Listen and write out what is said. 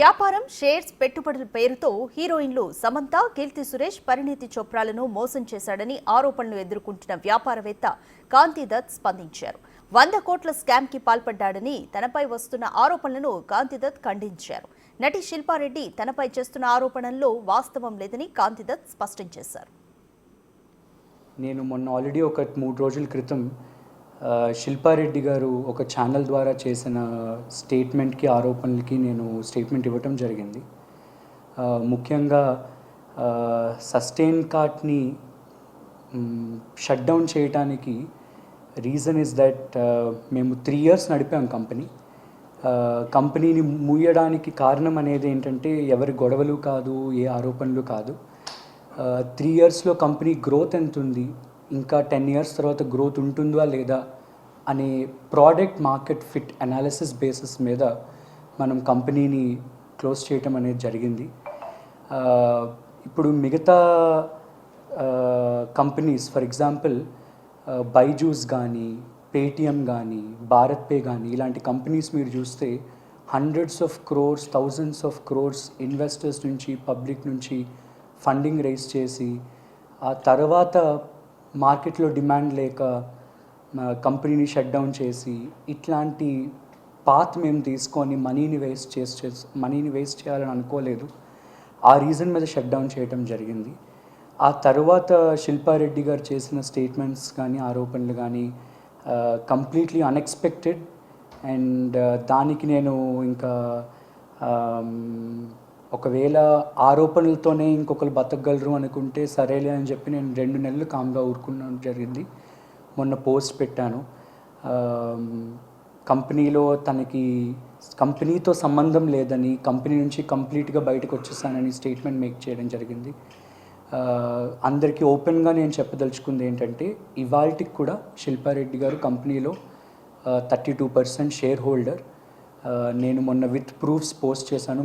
వ్యాపారం షేర్స్ పెట్టుబడుల పేరుతో హీరోయిన్లు సమంత, కీర్తి సురేష్, పరిణీతి చోప్రాలను మోసం చేశాడని ఆరోపణలు ఎదుర్కొంటున్న వ్యాపారవేత్త కాంతి దత్ స్పందించారు. 100 కోట్ల స్కామ్ కి పాల్పడ్డాడని తనపై వస్తున్న ఆరోపణలను కాంతి దత్ ఖండించారు. నటి శిల్పారెడ్డి తనపై చేస్తున్న ఆరోపణల్లో వాస్తవం లేదని కాంతి దత్ స్పష్టం చేశారు. నేను మొన్న ఆల్రెడీ ఒక 3 రోజుల క్రితం శిల్పారెడ్డి గారు ఒక ఛానల్ ద్వారా చేసిన స్టేట్మెంట్కి ఆరోపణలకి నేను స్టేట్మెంట్ ఇవ్వటం జరిగింది. ముఖ్యంగా సస్టైన్ కార్ట్ని షట్ డౌన్ చేయడానికి రీజన్ ఇస్ దట్ మేము 3 years నడిపాం కంపెనీని మూయడానికి కారణం అనేది ఏంటంటే ఎవరి గొడవలు కాదు, ఏ ఆరోపణలు కాదు. 3 yearsలో కంపెనీ గ్రోత్ ఎంత ఉంది, ఇంకా 10 years తర్వాత గ్రోత్ ఉంటుందా లేదా అనే product market fit analysis basis మీద మనం కంపెనీని క్లోజ్ చేయటం అనేది జరిగింది. ఇప్పుడు మిగతా కంపెనీస్ ఫర్ ఎగ్జాంపుల్ బైజూస్ కానీ, పేటిఎం కానీ, భారత్ పే కానీ ఇలాంటి కంపెనీస్ మీరు చూస్తే hundreds of crores, thousands of crores investors నుంచి, పబ్లిక్ నుంచి ఫండింగ్ రైజ్ చేసి ఆ తర్వాత మార్కెట్లో డిమాండ్ లేక కంపెనీని షట్ డౌన్ చేసి ఇట్లాంటి పాత్ మేము తీసుకొని మనీని వేస్ట్ చేయాలని అనుకోలేదు. ఆ రీజన్ మీద షట్ డౌన్ చేయడం జరిగింది. ఆ తర్వాత శిల్పారెడ్డి గారు చేసిన స్టేట్మెంట్స్ కానీ, ఆరోపణలు కానీ కంప్లీట్లీ అన్ఎక్స్పెక్టెడ్. అండ్ దానికి నేను ఇంకా ఒకవేళ ఆరోపణలతోనే ఇంకొకరు బతకగలరు అనుకుంటే సరేలే అని చెప్పి నేను 2 నెలలు కామ్గా ఊరుకున్నాను జరిగింది. మొన్న పోస్ట్ పెట్టాను, కంపెనీతో సంబంధం లేదని, కంపెనీ నుంచి కంప్లీట్గా బయటకు వచ్చేసానని స్టేట్మెంట్ మేక్ చేయడం జరిగింది. అందరికీ ఓపెన్గా నేను చెప్పదలుచుకుంది ఏంటంటే ఇవాల్టికి కూడా శిల్పారెడ్డి గారు కంపెనీలో 32% షేర్ హోల్డర్. నేను మొన్న విత్ ప్రూఫ్స్ పోస్ట్ చేశాను.